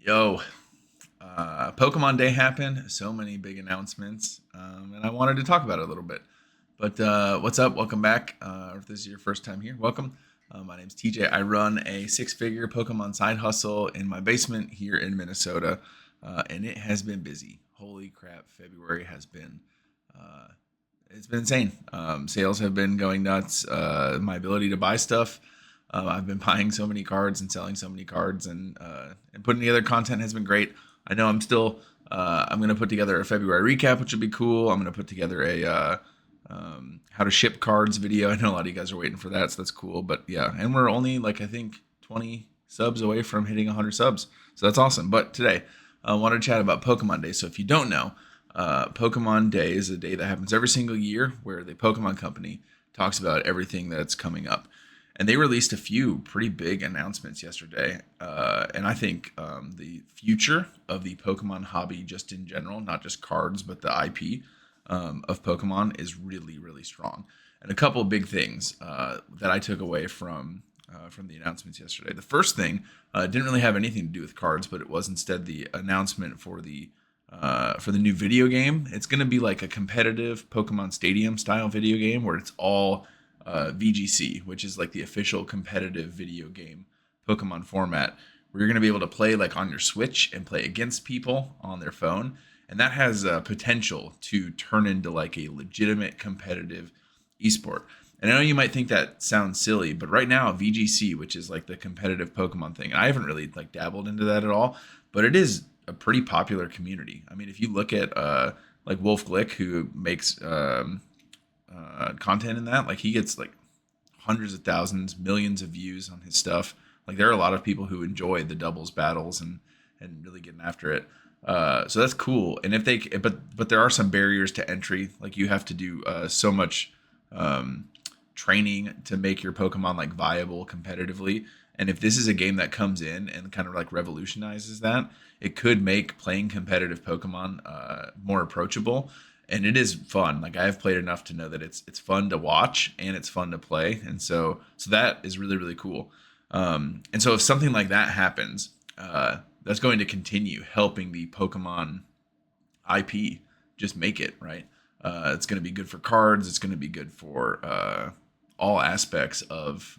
Yo, Pokemon Day happened. So many big announcements, and I wanted to talk about it a little bit. But what's up? Welcome back. If this is your first time here, welcome. My name's TJ. I run a six-figure Pokemon side hustle in my basement here in Minnesota, and it has been busy. Holy crap! February has been uh, it's been insane. Sales have been going nuts. My ability to buy stuff. I've been buying so many cards and selling so many cards, and putting together content has been great. I know I'm going to put together a February recap, which would be cool. I'm going to put together a how to ship cards video. I know a lot of you guys are waiting for that, so that's cool. But yeah, and we're only like I think 20 subs away from hitting 100 subs, so that's awesome. But today, I want to chat about Pokemon Day. So if you don't know, Pokemon Day is a day that happens every single year where the Pokemon Company talks about everything that's coming up. And they released a few pretty big announcements yesterday. And I think the future of the Pokemon hobby, just in general, not just cards, but the IP of Pokemon, is really, really strong. And a couple of big things that I took away from the announcements yesterday. The first thing didn't really have anything to do with cards, but it was instead the announcement for the new video game. It's going to be like a competitive Pokemon Stadium style video game where it's all VGC, which is like the official competitive video game Pokemon format, where you're going to be able to play like on your Switch and play against people on their phone. And that has potential to turn into like a legitimate competitive esport. And I know you might think that sounds silly, but right now VGC, which is like the competitive Pokemon thing, and I haven't really like dabbled into that at all, but it is a pretty popular community. I mean, if you look at like Wolf Glick, who makes content in that, like he gets like hundreds of thousands, millions of views on his stuff. Like there are a lot of people who enjoy the doubles battles and really getting after it. So that's cool. And if they, but there are some barriers to entry. Like you have to do so much training to make your Pokemon like viable competitively. And if this is a game that comes in and kind of like revolutionizes that, it could make playing competitive Pokemon more approachable. And it is fun. Like I have played enough to know that it's fun to watch and it's fun to play, and so that is really really cool. And so if something like that happens, that's going to continue helping the Pokemon IP just make it right. It's going to be good for cards. It's going to be good for all aspects of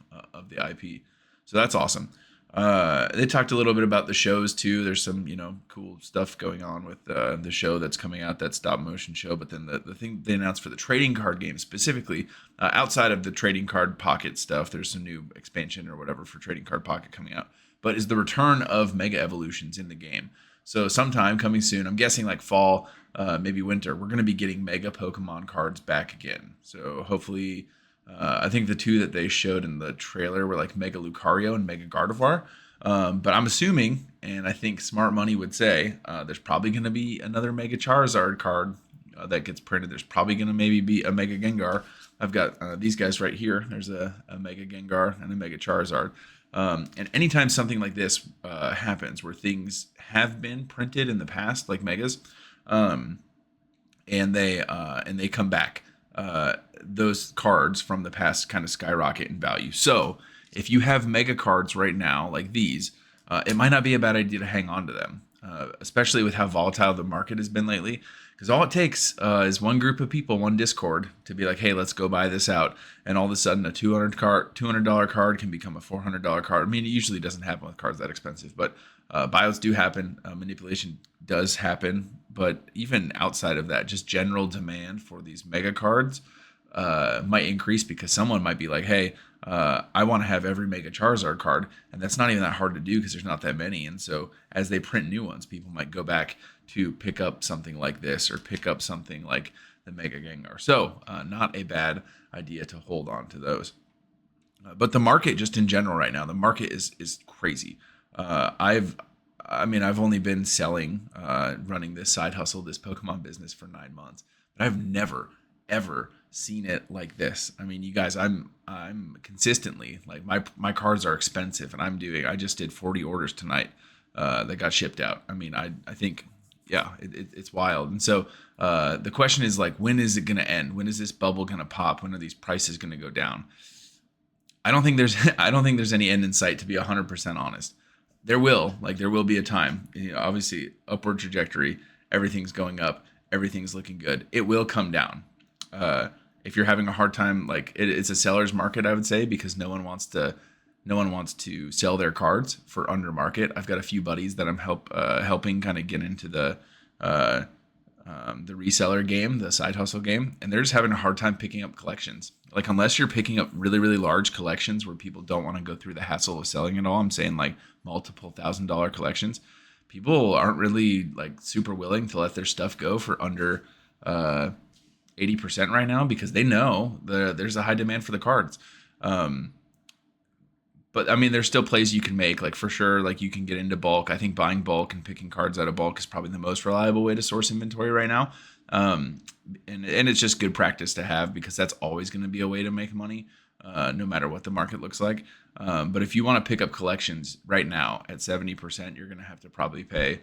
the IP. So that's awesome. They talked a little bit about the shows too. There's some cool stuff going on with the show that's coming out, that stop motion show. But then the thing they announced for the trading card game specifically, outside of the trading card pocket stuff, there's some new expansion or whatever for trading card pocket coming out. But is the return of mega evolutions in the game. So sometime coming soon, I'm guessing like fall, maybe winter, we're going to be getting mega Pokemon cards back again. So hopefully, I think the two that they showed in the trailer were like Mega Lucario and Mega Gardevoir. But I'm assuming, and I think smart money would say, there's probably going to be another Mega Charizard card that gets printed. There's probably going to maybe be a Mega Gengar. I've got these guys right here. There's a Mega Gengar and a Mega Charizard. And anytime something like this happens, where things have been printed in the past, like megas, um, and they come back, those cards from the past kind of skyrocket in value. So if you have mega cards right now, like these, it might not be a bad idea to hang on to them, especially with how volatile the market has been lately. Because all it takes is one group of people, one Discord, to be like, "Hey, let's go buy this out," and all of a sudden, a $200 card can become a $400 card. I mean, it usually doesn't happen with cards that expensive, but buyouts do happen. Manipulation does happen, but even outside of that, just general demand for these mega cards might increase because someone might be like, "Hey, I want to have every Mega Charizard card," and that's not even that hard to do because there's not that many. And so, as they print new ones, people might go back to pick up something like this or pick up something like the Mega Gengar. So, not a bad idea to hold on to those. But the market, just in general, right now, the market is crazy. I've only been selling, running this side hustle, this Pokemon business for 9 months, but I've never ever seen it like this. I mean, you guys, I'm consistently like my cards are expensive, and I just did 40 orders tonight that got shipped out. I mean, I think yeah, it's wild. And so the question is like, when is it going to end? When is this bubble going to pop? When are these prices going to go down? I don't think there's I don't think there's any end in sight, to be 100% honest. there will be a time, obviously upward trajectory, everything's going up, everything's looking good. It will come down. uh if you're having a hard time, like it's a seller's market, I would say, because no one wants to sell their cards for under market. I've got a few buddies that I'm helping kind of get into uh the reseller game, the side hustle game, and they're just having a hard time picking up collections. Like, unless you're picking up really, really large collections where people don't want to go through the hassle of selling it all, I'm saying like multiple $1,000 collections, people aren't really like super willing to let their stuff go for under 80% right now, because they know there's a high demand for the cards. Um, but I mean, there's still plays you can make, like for sure. Like, you can get into bulk. I think buying bulk and picking cards out of bulk is probably the most reliable way to source inventory right now. Um, and it's just good practice to have, because that's always going to be a way to make money, no matter what the market looks like. But if you want to pick up collections right now at 70%, you're going to have to probably pay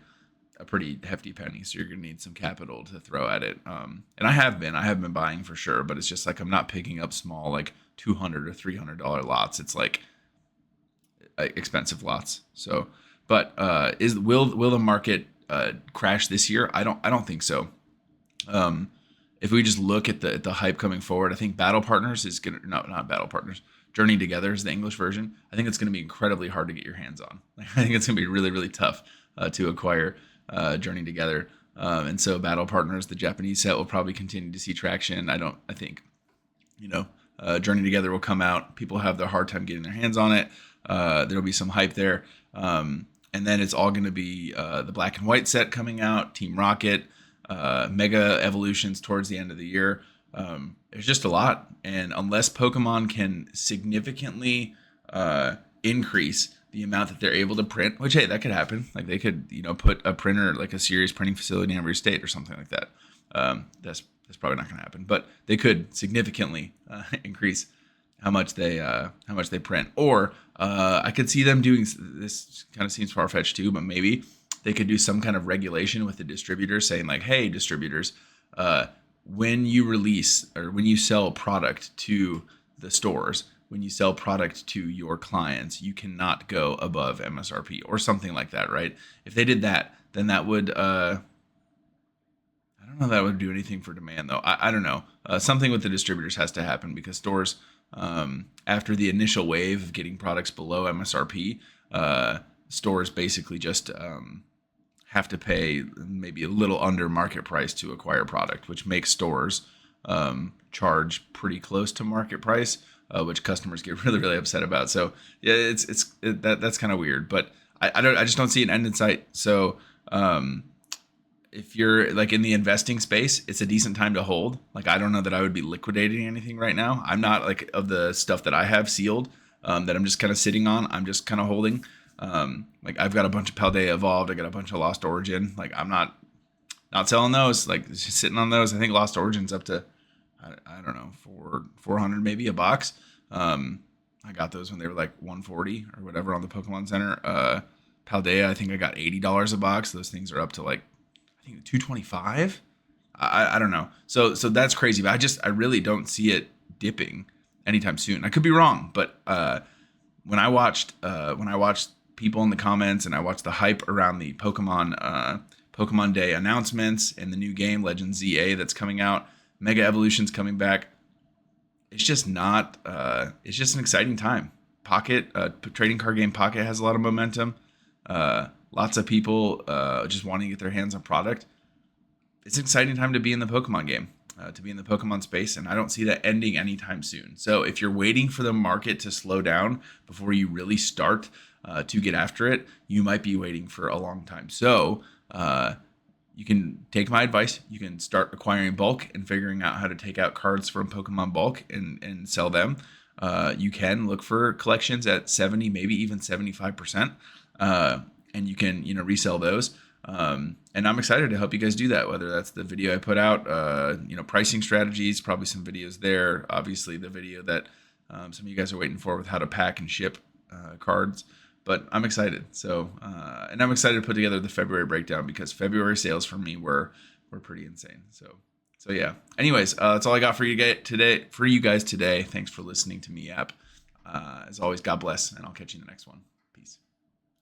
a pretty hefty penny. So you're going to need some capital to throw at it. And I have been buying for sure, but it's just like, I'm not picking up small, like $200 or $300 lots. It's like expensive lots. So, but will the market crash this year? I don't think so. If we just look at the hype coming forward, I think Battle Partners is gonna, not Battle Partners, Journey Together is the English version. I think it's going to be incredibly hard to get your hands on. Like, I think it's going to be really, really tough to acquire Journey Together. And so Battle Partners, the Japanese set, will probably continue to see traction. I think, Journey Together will come out. People have their hard time getting their hands on it. There'll be some hype there. And then it's all going to be the black and white set coming out, Team Rocket, Mega Evolutions towards the end of the year. There's just a lot. And unless Pokemon can significantly increase the amount that they're able to print, which, hey, that could happen. Like, they could, put a printer, like a serious printing facility in every state or something like that. That's probably not going to happen, but they could significantly increase how much they print. Or I could see them doing this. Kind of seems far-fetched too, but maybe they could do some kind of regulation with the distributors, saying like, hey, distributors, when you release or when you sell product to the stores, when you sell product to your clients, you cannot go above MSRP or something like that, right? If they did that, then that would I don't know that would do anything for demand, though. I don't know. Something with the distributors has to happen, because stores, after the initial wave of getting products below MSRP, stores basically just have to pay maybe a little under market price to acquire product, which makes stores charge pretty close to market price, which customers get really, really upset about. So yeah, that's kind of weird, but I just don't see an end in sight. So if you're like in the investing space, it's a decent time to hold. Like, I don't know that I would be liquidating anything right now. I'm not, like, of the stuff that I have sealed, that I'm just kind of sitting on. I'm just kind of holding. Like, I've got a bunch of Paldea Evolved. I got a bunch of Lost Origin. Like, I'm not selling those. Like, just sitting on those. I think Lost Origin's up to, I don't know, 400 maybe a box. I got those when they were like 140 or whatever on the Pokemon Center. Paldea, I think I got $80 a box. Those things are up to like, I think 225. I don't know. So that's crazy, but I really don't see it dipping anytime soon. I could be wrong, but when I watched people in the comments, and I watched the hype around the Pokemon Day announcements and the new game Legends ZA that's coming out, Mega Evolution's coming back. It's just not. It's just an exciting time. Pocket trading card game Pocket has a lot of momentum. Lots of people just wanting to get their hands on product. It's an exciting time to be in the Pokemon game, to be in the Pokemon space, and I don't see that ending anytime soon. So if you're waiting for the market to slow down before you really start to get after it, you might be waiting for a long time. So you can take my advice. You can start acquiring bulk and figuring out how to take out cards from Pokemon bulk and sell them. You can look for collections at 70, maybe even 75%. And you can, resell those. And I'm excited to help you guys do that, whether that's the video I put out, pricing strategies, probably some videos there. Obviously, the video that some of you guys are waiting for with how to pack and ship cards. But I'm excited. So, and I'm excited to put together the February breakdown, because February sales for me were pretty insane. So yeah. Anyways, that's all I got for you guys today. Thanks for listening to me, Yap. As always, God bless, and I'll catch you in the next one.